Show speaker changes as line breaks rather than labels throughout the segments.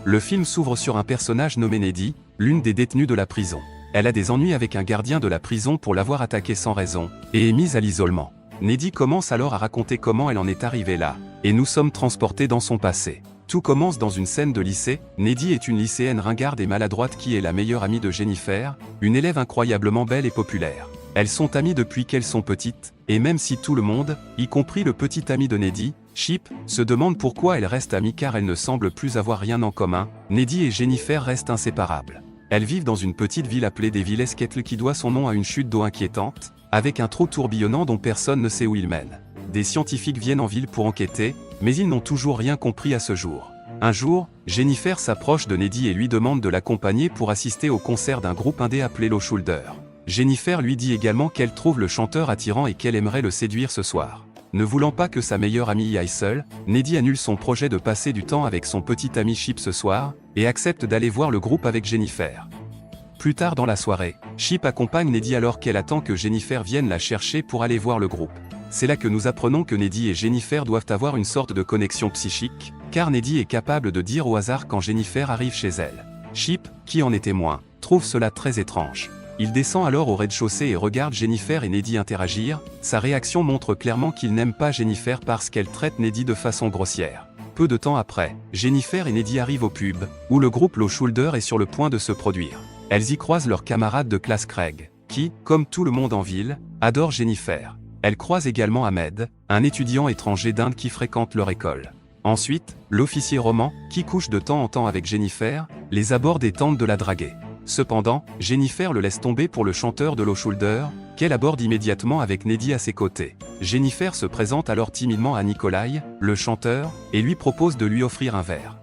Le film s'ouvre sur un personnage nommé Neddy, l'une des détenues de la prison. Elle a des ennuis avec un gardien de la prison pour l'avoir attaqué sans raison, et est mise à l'isolement. Neddy commence alors à raconter comment elle en est arrivée là, et nous sommes transportés dans son passé. Tout commence dans une scène de lycée. Neddy est une lycéenne ringarde et maladroite qui est la meilleure amie de Jennifer, une élève incroyablement belle et populaire. Elles sont amies depuis qu'elles sont petites, et même si tout le monde, y compris le petit ami de Neddy, Chip, se demande pourquoi elles restent amies car elles ne semblent plus avoir rien en commun, Neddy et Jennifer restent inséparables. Elles vivent dans une petite ville appelée Devil Esquetle qui doit son nom à une chute d'eau inquiétante, avec un trou tourbillonnant dont personne ne sait où il mène. Des scientifiques viennent en ville pour enquêter, mais ils n'ont toujours rien compris à ce jour. Un jour, Jennifer s'approche de Neddy et lui demande de l'accompagner pour assister au concert d'un groupe indé appelé Low Shoulder. Jennifer lui dit également qu'elle trouve le chanteur attirant et qu'elle aimerait le séduire ce soir. Ne voulant pas que sa meilleure amie y aille seule, Neddy annule son projet de passer du temps avec son petit ami Chip ce soir, et accepte d'aller voir le groupe avec Jennifer. Plus tard dans la soirée, Chip accompagne Neddy alors qu'elle attend que Jennifer vienne la chercher pour aller voir le groupe. C'est là que nous apprenons que Neddy et Jennifer doivent avoir une sorte de connexion psychique, car Neddy est capable de dire au hasard quand Jennifer arrive chez elle. Chip, qui en est témoin, trouve cela très étrange. Il descend alors au rez-de-chaussée et regarde Jennifer et Neddy interagir. Sa réaction montre clairement qu'il n'aime pas Jennifer parce qu'elle traite Neddy de façon grossière. Peu de temps après, Jennifer et Neddy arrivent au pub, où le groupe Low Shoulder est sur le point de se produire. Elles y croisent leur camarade de classe Craig, qui, comme tout le monde en ville, adore Jennifer. Elles croisent également Ahmed, un étudiant étranger d'Inde qui fréquente leur école. Ensuite, l'officier Roman, qui couche de temps en temps avec Jennifer, les aborde et tente de la draguer. Cependant, Jennifer le laisse tomber pour le chanteur de Low Shoulder, qu'elle aborde immédiatement avec Neddy à ses côtés. Jennifer se présente alors timidement à Nikolai, le chanteur, et lui propose de lui offrir un verre.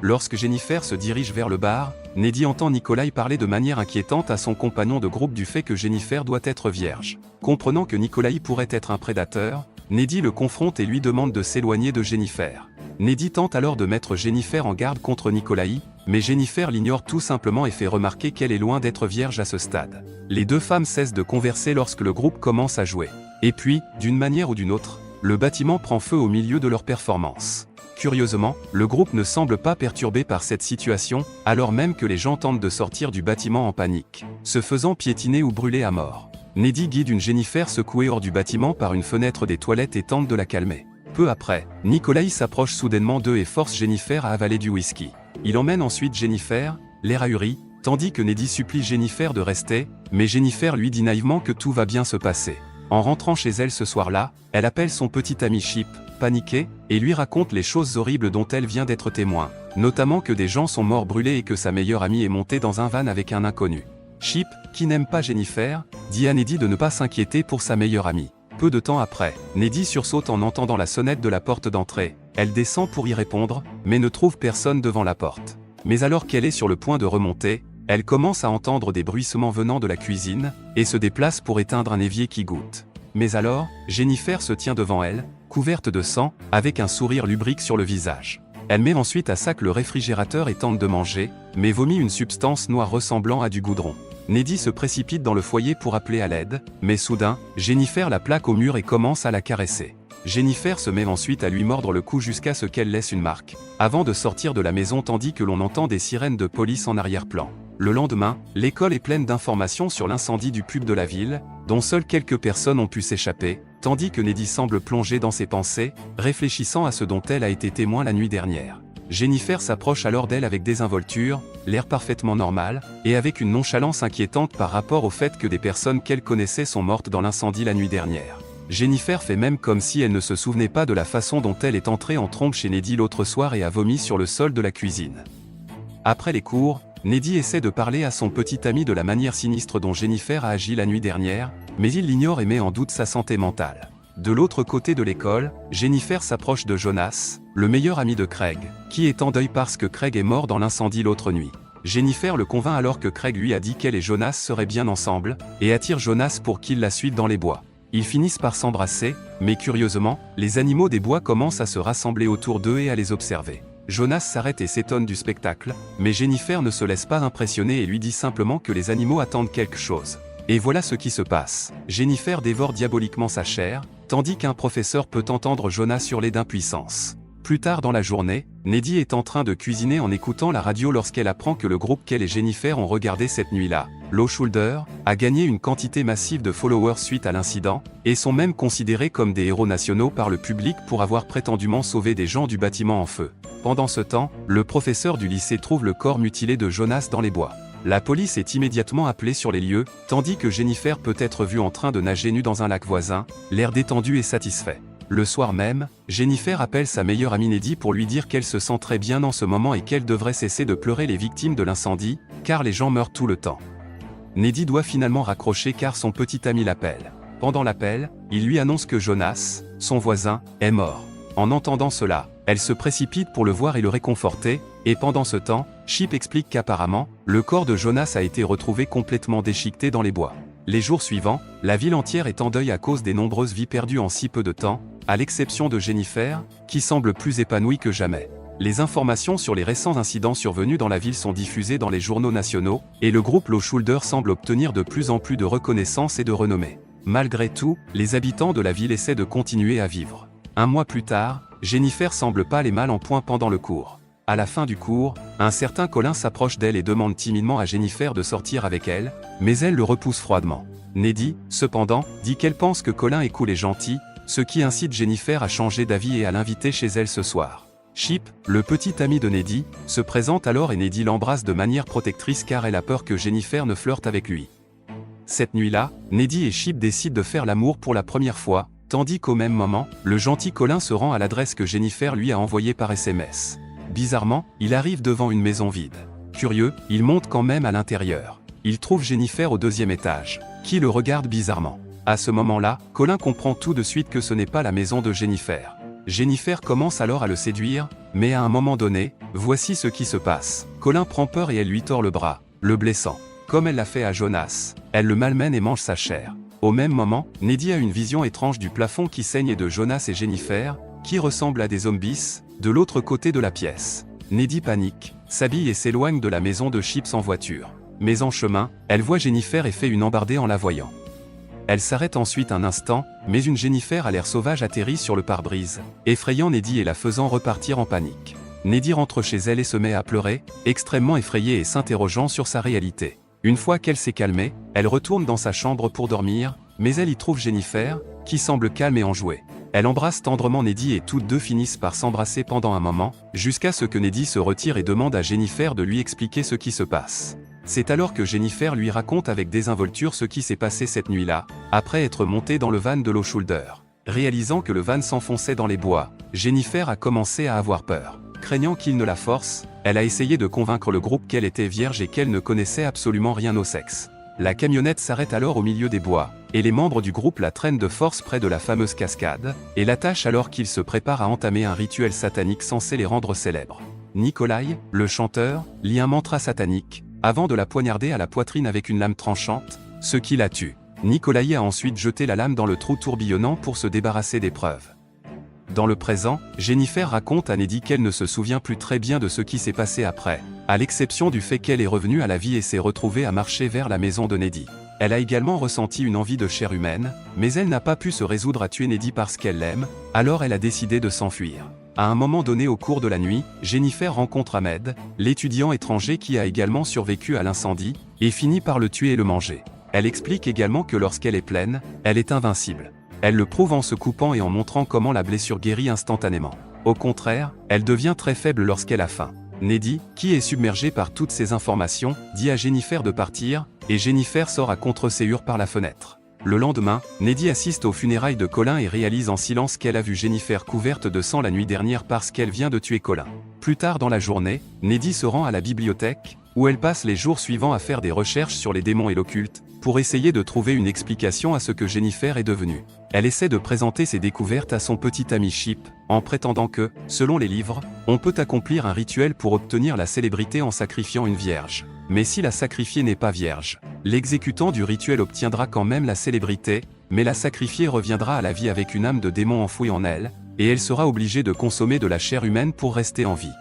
Lorsque Jennifer se dirige vers le bar, Neddy entend Nikolai parler de manière inquiétante à son compagnon de groupe du fait que Jennifer doit être vierge. Comprenant que Nikolai pourrait être un prédateur, Neddy le confronte et lui demande de s'éloigner de Jennifer. Neddy tente alors de mettre Jennifer en garde contre Nikolai, mais Jennifer l'ignore tout simplement et fait remarquer qu'elle est loin d'être vierge à ce stade. Les deux femmes cessent de converser lorsque le groupe commence à jouer. Et puis, d'une manière ou d'une autre, le bâtiment prend feu au milieu de leur performance. Curieusement, le groupe ne semble pas perturbé par cette situation, alors même que les gens tentent de sortir du bâtiment en panique, se faisant piétiner ou brûler à mort. Neddy guide une Jennifer secouée hors du bâtiment par une fenêtre des toilettes et tente de la calmer. Peu après, Nikolai s'approche soudainement d'eux et force Jennifer à avaler du whisky. Il emmène ensuite Jennifer, l'air ahuri, tandis que Neddy supplie Jennifer de rester, mais Jennifer lui dit naïvement que tout va bien se passer. En rentrant chez elle ce soir-là, elle appelle son petit ami Chip, paniqué, et lui raconte les choses horribles dont elle vient d'être témoin, notamment que des gens sont morts brûlés et que sa meilleure amie est montée dans un van avec un inconnu. Chip, qui n'aime pas Jennifer, dit à Neddy de ne pas s'inquiéter pour sa meilleure amie. Peu de temps après, Neddy sursaute en entendant la sonnette de la porte d'entrée. Elle descend pour y répondre, mais ne trouve personne devant la porte. Mais alors qu'elle est sur le point de remonter, elle commence à entendre des bruissements venant de la cuisine, et se déplace pour éteindre un évier qui goutte. Mais alors, Jennifer se tient devant elle, couverte de sang, avec un sourire lubrique sur le visage. Elle met ensuite à sac le réfrigérateur et tente de manger, mais vomit une substance noire ressemblant à du goudron. Neddy se précipite dans le foyer pour appeler à l'aide, mais soudain, Jennifer la plaque au mur et commence à la caresser. Jennifer se met ensuite à lui mordre le cou jusqu'à ce qu'elle laisse une marque, avant de sortir de la maison tandis que l'on entend des sirènes de police en arrière-plan. Le lendemain, l'école est pleine d'informations sur l'incendie du pub de la ville, dont seules quelques personnes ont pu s'échapper, tandis que Neddy semble plongé dans ses pensées, réfléchissant à ce dont elle a été témoin la nuit dernière. Jennifer s'approche alors d'elle avec désinvolture, l'air parfaitement normal, et avec une nonchalance inquiétante par rapport au fait que des personnes qu'elle connaissait sont mortes dans l'incendie la nuit dernière. Jennifer fait même comme si elle ne se souvenait pas de la façon dont elle est entrée en trompe chez Neddy l'autre soir et a vomi sur le sol de la cuisine. Après les cours, Neddy essaie de parler à son petit ami de la manière sinistre dont Jennifer a agi la nuit dernière, mais il l'ignore et met en doute sa santé mentale. De l'autre côté de l'école, Jennifer s'approche de Jonas, le meilleur ami de Craig, qui est en deuil parce que Craig est mort dans l'incendie l'autre nuit. Jennifer le convainc alors que Craig lui a dit qu'elle et Jonas seraient bien ensemble, et attire Jonas pour qu'il la suive dans les bois. Ils finissent par s'embrasser, mais curieusement, les animaux des bois commencent à se rassembler autour d'eux et à les observer. Jonas s'arrête et s'étonne du spectacle, mais Jennifer ne se laisse pas impressionner et lui dit simplement que les animaux attendent quelque chose. Et voilà ce qui se passe. Jennifer dévore diaboliquement sa chair, tandis qu'un professeur peut entendre Jonas hurler d'impuissance. Plus tard dans la journée, Neddy est en train de cuisiner en écoutant la radio lorsqu'elle apprend que le groupe qu'elle et Jennifer ont regardé cette nuit-là, Low Shoulder, a gagné une quantité massive de followers suite à l'incident, et sont même considérés comme des héros nationaux par le public pour avoir prétendument sauvé des gens du bâtiment en feu. Pendant ce temps, le professeur du lycée trouve le corps mutilé de Jonas dans les bois. La police est immédiatement appelée sur les lieux, tandis que Jennifer peut être vue en train de nager nue dans un lac voisin, l'air détendu et satisfait. Le soir même, Jennifer appelle sa meilleure amie Neddy pour lui dire qu'elle se sent très bien en ce moment et qu'elle devrait cesser de pleurer les victimes de l'incendie, car les gens meurent tout le temps. Neddy doit finalement raccrocher car son petit ami l'appelle. Pendant l'appel, il lui annonce que Jonas, son voisin, est mort. En entendant cela, elle se précipite pour le voir et le réconforter, et pendant ce temps, Chip explique qu'apparemment, le corps de Jonas a été retrouvé complètement déchiqueté dans les bois. Les jours suivants, la ville entière est en deuil à cause des nombreuses vies perdues en si peu de temps, à l'exception de Jennifer, qui semble plus épanouie que jamais. Les informations sur les récents incidents survenus dans la ville sont diffusées dans les journaux nationaux, et le groupe Low Shoulder semble obtenir de plus en plus de reconnaissance et de renommée. Malgré tout, les habitants de la ville essaient de continuer à vivre. Un mois plus tard, Jennifer semble pas aller mal en point pendant le cours. À la fin du cours, un certain Colin s'approche d'elle et demande timidement à Jennifer de sortir avec elle, mais elle le repousse froidement. Neddy, cependant, dit qu'elle pense que Colin est cool et gentil, ce qui incite Jennifer à changer d'avis et à l'inviter chez elle ce soir. Chip, le petit ami de Neddy, se présente alors et Neddy l'embrasse de manière protectrice car elle a peur que Jennifer ne flirte avec lui. Cette nuit-là, Neddy et Chip décident de faire l'amour pour la première fois, tandis qu'au même moment, le gentil Colin se rend à l'adresse que Jennifer lui a envoyée par SMS. Bizarrement, il arrive devant une maison vide. Curieux, il monte quand même à l'intérieur. Il trouve Jennifer au deuxième étage, qui le regarde bizarrement. À ce moment-là, Colin comprend tout de suite que ce n'est pas la maison de Jennifer. Jennifer commence alors à le séduire, mais à un moment donné, voici ce qui se passe. Colin prend peur et elle lui tord le bras, le blessant. Comme elle l'a fait à Jonas, elle le malmène et mange sa chair. Au même moment, Neddy a une vision étrange du plafond qui saigne et de Jonas et Jennifer, qui ressemblent à des zombies, de l'autre côté de la pièce. Neddy panique, s'habille et s'éloigne de la maison de Chips en voiture. Mais en chemin, elle voit Jennifer et fait une embardée en la voyant. Elle s'arrête ensuite un instant, mais une Jennifer à l'air sauvage atterrit sur le pare-brise, effrayant Neddy et la faisant repartir en panique. Neddy rentre chez elle et se met à pleurer, extrêmement effrayée et s'interrogeant sur sa réalité. Une fois qu'elle s'est calmée, elle retourne dans sa chambre pour dormir, mais elle y trouve Jennifer, qui semble calme et enjouée. Elle embrasse tendrement Neddy et toutes deux finissent par s'embrasser pendant un moment, jusqu'à ce que Neddy se retire et demande à Jennifer de lui expliquer ce qui se passe. C'est alors que Jennifer lui raconte avec désinvolture ce qui s'est passé cette nuit-là, après être montée dans le van de Low Shoulder. Réalisant que le van s'enfonçait dans les bois, Jennifer a commencé à avoir peur. Craignant qu'il ne la force, elle a essayé de convaincre le groupe qu'elle était vierge et qu'elle ne connaissait absolument rien au sexe. La camionnette s'arrête alors au milieu des bois, et les membres du groupe la traînent de force près de la fameuse cascade, et l'attachent alors qu'ils se préparent à entamer un rituel satanique censé les rendre célèbres. Nikolai, le chanteur, lit un mantra satanique, avant de la poignarder à la poitrine avec une lame tranchante, ce qui la tue. Nikolai a ensuite jeté la lame dans le trou tourbillonnant pour se débarrasser des preuves. Dans le présent, Jennifer raconte à Neddy qu'elle ne se souvient plus très bien de ce qui s'est passé après, à l'exception du fait qu'elle est revenue à la vie et s'est retrouvée à marcher vers la maison de Neddy. Elle a également ressenti une envie de chair humaine, mais elle n'a pas pu se résoudre à tuer Neddy parce qu'elle l'aime, alors elle a décidé de s'enfuir. À un moment donné au cours de la nuit, Jennifer rencontre Ahmed, l'étudiant étranger qui a également survécu à l'incendie, et finit par le tuer et le manger. Elle explique également que lorsqu'elle est pleine, elle est invincible. Elle le prouve en se coupant et en montrant comment la blessure guérit instantanément. Au contraire, elle devient très faible lorsqu'elle a faim. Neddy, qui est submergé par toutes ces informations, dit à Jennifer de partir, et Jennifer sort à contre-séhur par la fenêtre. Le lendemain, Neddy assiste aux funérailles de Colin et réalise en silence qu'elle a vu Jennifer couverte de sang la nuit dernière parce qu'elle vient de tuer Colin. Plus tard dans la journée, Neddy se rend à la bibliothèque, où elle passe les jours suivants à faire des recherches sur les démons et l'occulte, pour essayer de trouver une explication à ce que Jennifer est devenue. Elle essaie de présenter ses découvertes à son petit ami Chip, en prétendant que, selon les livres, on peut accomplir un rituel pour obtenir la célébrité en sacrifiant une vierge. Mais si la sacrifiée n'est pas vierge, l'exécutant du rituel obtiendra quand même la célébrité, mais la sacrifiée reviendra à la vie avec une âme de démon enfouie en elle, et elle sera obligée de consommer de la chair humaine pour rester en vie.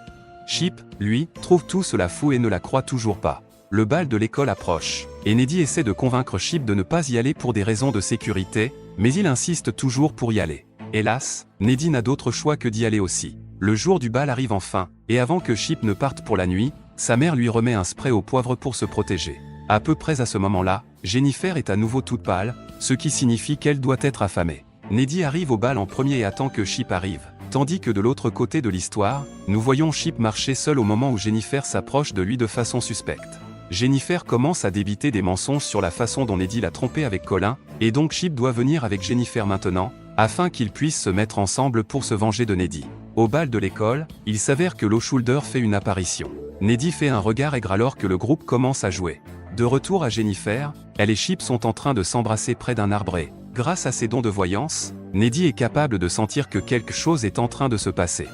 Chip, lui, trouve tout cela fou et ne la croit toujours pas. Le bal de l'école approche, et Neddy essaie de convaincre Chip de ne pas y aller pour des raisons de sécurité, mais il insiste toujours pour y aller. Hélas, Neddy n'a d'autre choix que d'y aller aussi. Le jour du bal arrive enfin, et avant que Chip ne parte pour la nuit, sa mère lui remet un spray au poivre pour se protéger. À peu près à ce moment-là, Jennifer est à nouveau toute pâle, ce qui signifie qu'elle doit être affamée. Neddy arrive au bal en premier et attend que Chip arrive. Tandis que de l'autre côté de l'histoire, nous voyons Chip marcher seul au moment où Jennifer s'approche de lui de façon suspecte. Jennifer commence à débiter des mensonges sur la façon dont Neddy l'a trompé avec Colin, et donc Chip doit venir avec Jennifer maintenant, afin qu'ils puissent se mettre ensemble pour se venger de Neddy. Au bal de l'école, il s'avère que Lochulder fait une apparition. Neddy fait un regard aigre alors que le groupe commence à jouer. De retour à Jennifer, elle et Chip sont en train de s'embrasser près d'un arbre. Grâce à ses dons de voyance, Neddy est capable de sentir que quelque chose est en train de se passer.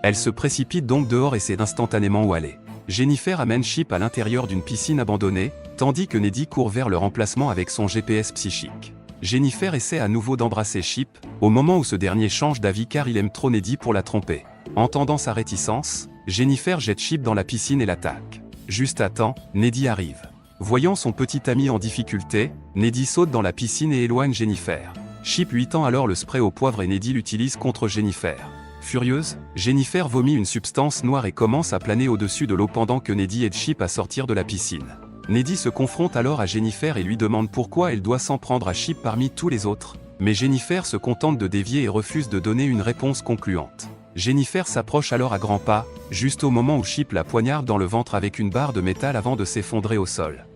Elle se précipite donc dehors et sait instantanément où aller. Jennifer amène Chip à l'intérieur d'une piscine abandonnée, tandis que Neddy court vers le remplacement avec son GPS psychique. Jennifer essaie à nouveau d'embrasser Chip, au moment où ce dernier change d'avis car il aime trop Neddy pour la tromper. Entendant sa réticence, Jennifer jette Chip dans la piscine et l'attaque. Juste à temps, Neddy arrive. Voyant son petit ami en difficulté, Neddy saute dans la piscine et éloigne Jennifer. Chip lui tend alors le spray au poivre et Neddy l'utilise contre Jennifer. Furieuse, Jennifer vomit une substance noire et commence à planer au-dessus de l'eau pendant que Neddy aide Chip à sortir de la piscine. Neddy se confronte alors à Jennifer et lui demande pourquoi elle doit s'en prendre à Chip parmi tous les autres, mais Jennifer se contente de dévier et refuse de donner une réponse concluante. Jennifer s'approche alors à grands pas, juste au moment où Chip la poignarde dans le ventre avec une barre de métal avant de s'effondrer au sol.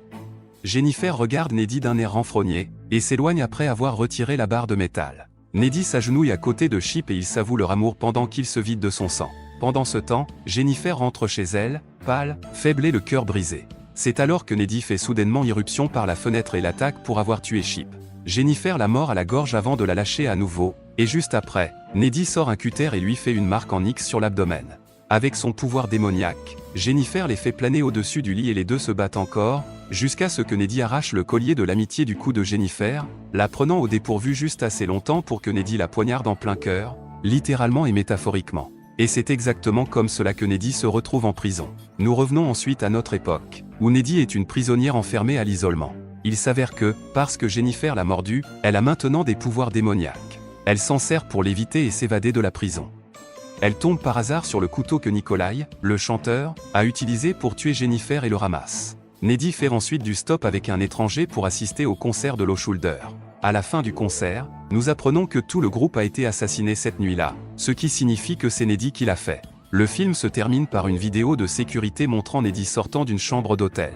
Jennifer regarde Neddy d'un air renfrogné, et s'éloigne après avoir retiré la barre de métal. Neddy s'agenouille à côté de Chip et il s'avoue leur amour pendant qu'il se vide de son sang. Pendant ce temps, Jennifer rentre chez elle, pâle, faible et le cœur brisé. C'est alors que Neddy fait soudainement irruption par la fenêtre et l'attaque pour avoir tué Chip. Jennifer la mord à la gorge avant de la lâcher à nouveau, et juste après, Neddy sort un cutter et lui fait une marque en X sur l'abdomen. Avec son pouvoir démoniaque, Jennifer les fait planer au-dessus du lit et les deux se battent encore, jusqu'à ce que Neddy arrache le collier de l'amitié du cou de Jennifer, la prenant au dépourvu juste assez longtemps pour que Neddy la poignarde en plein cœur, littéralement et métaphoriquement. Et c'est exactement comme cela que Neddy se retrouve en prison. Nous revenons ensuite à notre époque, où Neddy est une prisonnière enfermée à l'isolement. Il s'avère que, parce que Jennifer l'a mordue, elle a maintenant des pouvoirs démoniaques. Elle s'en sert pour l'éviter et s'évader de la prison. Elle tombe par hasard sur le couteau que Nikolai, le chanteur, a utilisé pour tuer Jennifer et le ramasse. Neddy fait ensuite du stop avec un étranger pour assister au concert de Lochulder. À la fin du concert, nous apprenons que tout le groupe a été assassiné cette nuit-là, ce qui signifie que c'est Neddy qui l'a fait. Le film se termine par une vidéo de sécurité montrant Neddy sortant d'une chambre d'hôtel.